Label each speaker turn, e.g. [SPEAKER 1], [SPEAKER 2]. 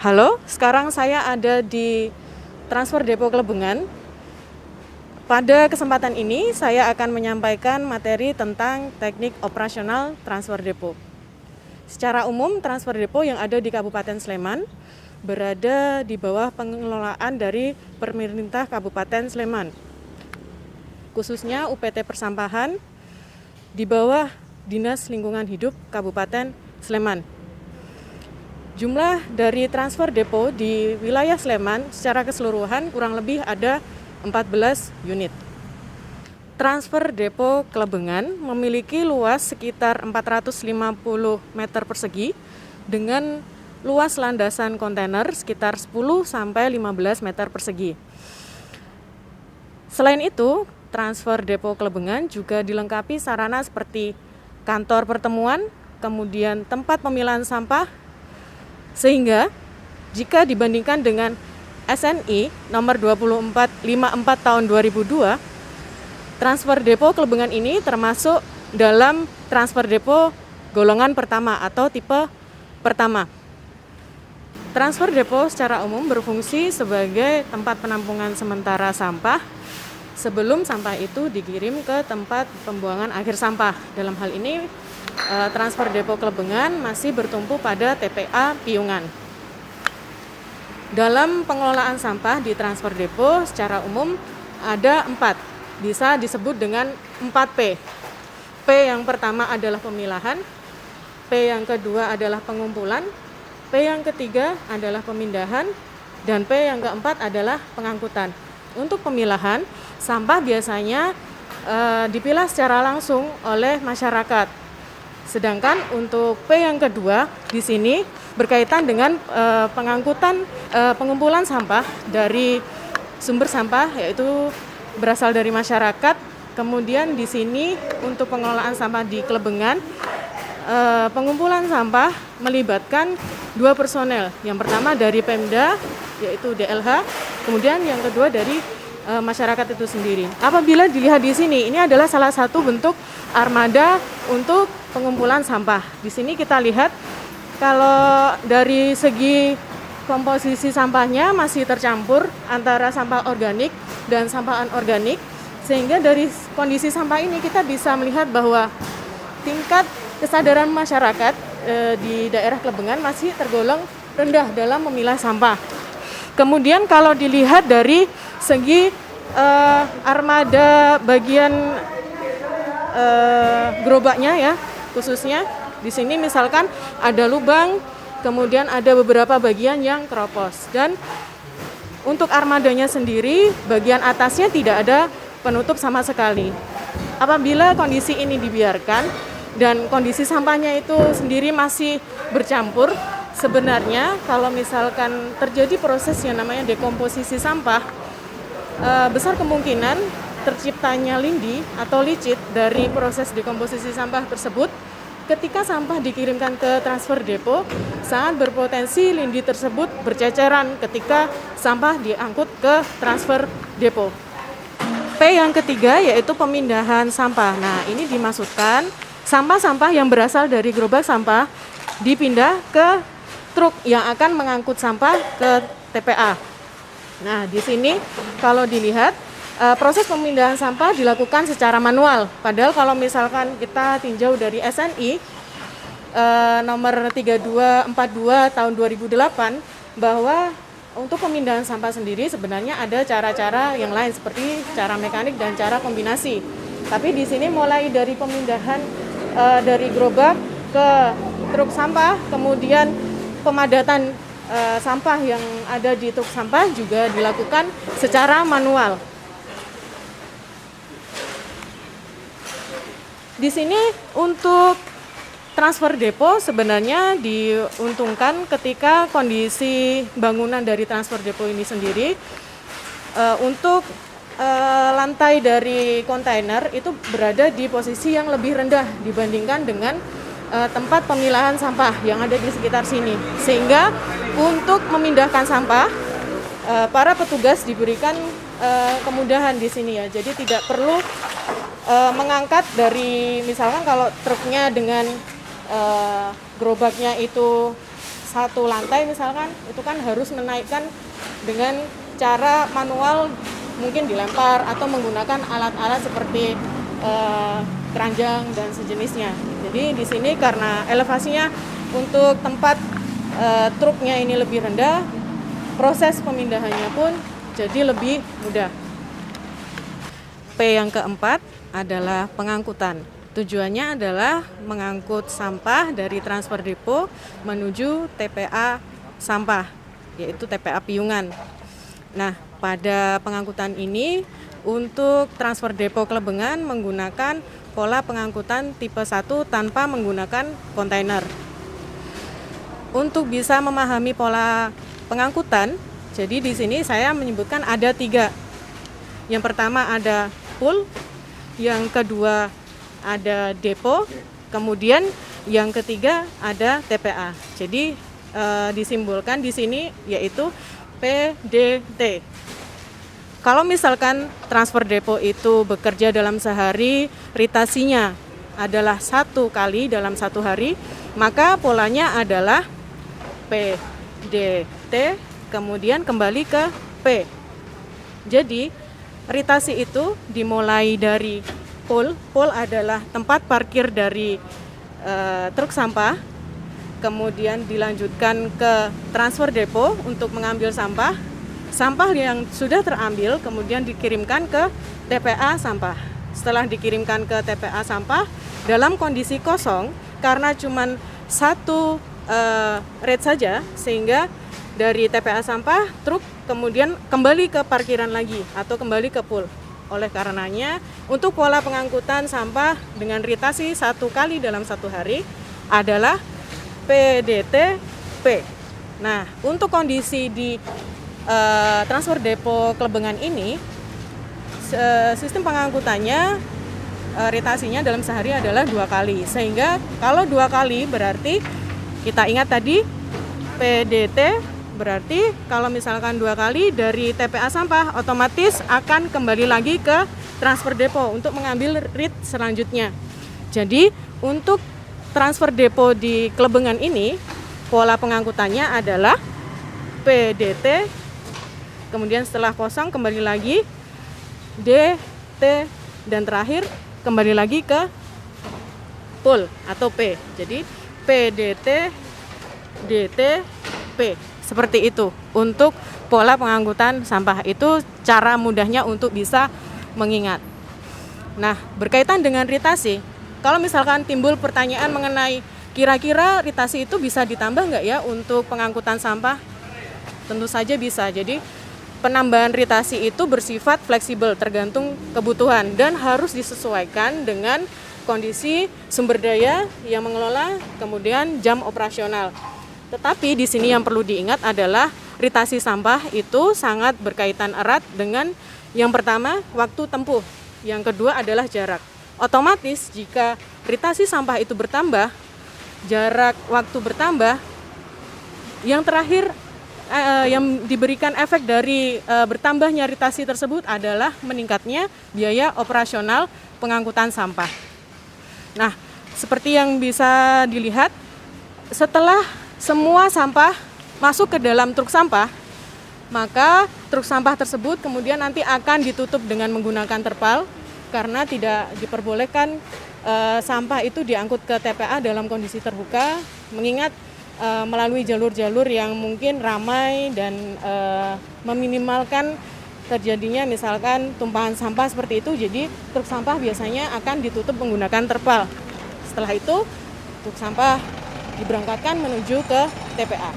[SPEAKER 1] Halo, sekarang saya ada di Transfer Depo Klebengan. Pada kesempatan ini saya akan menyampaikan materi tentang teknik operasional transfer depo. Secara umum, transfer depo yang ada di Kabupaten Sleman berada di bawah pengelolaan dari pemerintah Kabupaten Sleman, khususnya UPT Persampahan di bawah Dinas Lingkungan Hidup Kabupaten Sleman. Jumlah dari transfer depo di wilayah Sleman secara keseluruhan kurang lebih ada 14 unit. Transfer depo Klebengan memiliki luas sekitar 450 meter persegi dengan luas landasan kontainer sekitar 10 sampai 15 meter persegi. Selain itu, transfer depo Klebengan juga dilengkapi sarana seperti kantor pertemuan, kemudian tempat pemilahan sampah, sehingga jika dibandingkan dengan SNI nomor 2454 tahun 2002, transfer depo Klebengan ini termasuk dalam transfer depo golongan pertama atau tipe pertama. Transfer depo secara umum berfungsi sebagai tempat penampungan sementara sampah sebelum sampah itu dikirim ke tempat pembuangan akhir sampah. Dalam hal ini transfer depo Klebengan masih bertumpu pada TPA Piungan. Dalam pengelolaan sampah di transfer depo secara umum ada 4, bisa disebut dengan 4P. P yang pertama adalah pemilahan, P yang kedua adalah pengumpulan, P yang ketiga adalah pemindahan, dan P yang keempat adalah pengangkutan. Untuk pemilahan, sampah biasanya dipilah secara langsung oleh masyarakat. Sedangkan untuk P yang kedua di sini berkaitan dengan pengumpulan sampah dari sumber sampah, yaitu berasal dari masyarakat. Kemudian di sini untuk pengelolaan sampah di Klebengan, pengumpulan sampah melibatkan 2 personel. Yang pertama dari Pemda, yaitu DLH, kemudian yang kedua dari masyarakat itu sendiri. Apabila dilihat di sini, ini adalah salah satu bentuk armada untuk pengumpulan sampah. Di sini kita lihat kalau dari segi komposisi sampahnya masih tercampur antara sampah organik dan sampah anorganik, sehingga dari kondisi sampah ini kita bisa melihat bahwa tingkat kesadaran masyarakat di daerah Klebengan masih tergolong rendah dalam memilah sampah. Kemudian kalau dilihat dari segi armada bagian gerobaknya ya, khususnya di sini misalkan ada lubang, kemudian ada beberapa bagian yang keropos, dan untuk armadanya sendiri bagian atasnya tidak ada penutup sama sekali. Apabila kondisi ini dibiarkan dan kondisi sampahnya itu sendiri masih bercampur, sebenarnya kalau misalkan terjadi proses yang namanya dekomposisi sampah, besar kemungkinan terciptanya lindi atau licit dari proses dekomposisi sampah tersebut. Ketika sampah dikirimkan ke transfer depo, sangat berpotensi lindi tersebut berceceran ketika sampah diangkut ke transfer depo. P yang ketiga yaitu pemindahan sampah. Nah, ini dimaksudkan sampah-sampah yang berasal dari gerobak sampah dipindah ke truk yang akan mengangkut sampah ke TPA. Nah, di sini kalau dilihat proses pemindahan sampah dilakukan secara manual. Padahal kalau misalkan kita tinjau dari SNI nomor 3242 tahun 2008, bahwa untuk pemindahan sampah sendiri sebenarnya ada cara-cara yang lain seperti cara mekanik dan cara kombinasi. Tapi di sini mulai dari pemindahan dari gerobak ke truk sampah, kemudian pemadatan sampah yang ada di truk sampah juga dilakukan secara manual. Di sini untuk transfer depo sebenarnya diuntungkan ketika kondisi bangunan dari transfer depo ini sendiri untuk lantai dari kontainer itu berada di posisi yang lebih rendah dibandingkan dengan tempat pemilahan sampah yang ada di sekitar sini. Sehingga untuk memindahkan sampah, para petugas diberikan kemudahan di sini ya. Jadi tidak perlu mengangkat dari, misalkan kalau truknya dengan gerobaknya itu satu lantai misalkan, itu kan harus menaikkan dengan cara manual, mungkin dilempar atau menggunakan alat-alat seperti keranjang dan sejenisnya. Jadi di sini karena elevasinya untuk tempat truknya ini lebih rendah, proses pemindahannya pun jadi lebih mudah. P yang keempat adalah pengangkutan. Tujuannya adalah mengangkut sampah dari transfer depo menuju TPA sampah, yaitu TPA Piungan. Nah, pada pengangkutan ini untuk transfer depo Klebengan menggunakan pola pengangkutan tipe 1 tanpa menggunakan kontainer. Untuk bisa memahami pola pengangkutan, jadi di sini saya menyebutkan ada 3. Yang pertama ada pool, yang kedua ada depo, kemudian yang ketiga ada TPA. Jadi disimbolkan di sini yaitu PDT. Kalau misalkan transfer depo itu bekerja dalam sehari, ritasinya adalah 1 kali dalam 1 hari, maka polanya adalah PDT, kemudian kembali ke P. Jadi, ritasi itu dimulai dari pool. Pool adalah tempat parkir dari truk sampah, kemudian dilanjutkan ke transfer depo untuk mengambil sampah. Sampah yang sudah terambil kemudian dikirimkan ke TPA sampah. Setelah dikirimkan ke TPA sampah dalam kondisi kosong karena cuma 1 rate saja, sehingga dari TPA sampah truk kemudian kembali ke parkiran lagi atau kembali ke pool. Oleh karenanya untuk pola pengangkutan sampah dengan ritasi 1 kali dalam 1 hari adalah PDT-P. Nah, untuk kondisi di transfer depo Klebengan ini, sistem pengangkutannya ritasinya dalam sehari adalah 2 kali. Sehingga kalau 2 kali berarti kita ingat tadi PDT, berarti kalau misalkan 2 kali dari TPA sampah otomatis akan kembali lagi ke transfer depo untuk mengambil rate selanjutnya. Jadi untuk transfer depo di Klebengan ini pola pengangkutannya adalah PDT, kemudian setelah kosong kembali lagi DT, dan terakhir kembali lagi ke pool atau P. Jadi PDT, DT, P. Seperti itu untuk pola pengangkutan sampah. Itu cara mudahnya untuk bisa mengingat. Nah, berkaitan dengan ritasi, kalau misalkan timbul pertanyaan mengenai kira-kira ritasi itu bisa ditambah nggak ya untuk pengangkutan sampah? Tentu saja bisa. Jadi penambahan ritasi itu bersifat fleksibel tergantung kebutuhan dan harus disesuaikan dengan kondisi sumber daya yang mengelola, kemudian jam operasional. Tetapi di sini yang perlu diingat adalah ritasi sampah itu sangat berkaitan erat dengan yang pertama waktu tempuh, yang kedua adalah jarak. Otomatis jika ritasi sampah itu bertambah, jarak waktu bertambah, yang terakhir yang diberikan efek dari bertambahnya ritasi tersebut adalah meningkatnya biaya operasional pengangkutan sampah. Nah, seperti yang bisa dilihat, setelah semua sampah masuk ke dalam truk sampah, maka truk sampah tersebut kemudian nanti akan ditutup dengan menggunakan terpal karena tidak diperbolehkan sampah itu diangkut ke TPA dalam kondisi terbuka, mengingat melalui jalur-jalur yang mungkin ramai dan meminimalkan terjadinya misalkan tumpahan sampah seperti itu. Jadi truk sampah biasanya akan ditutup menggunakan terpal. Setelah itu truk sampah diberangkatkan menuju ke TPA.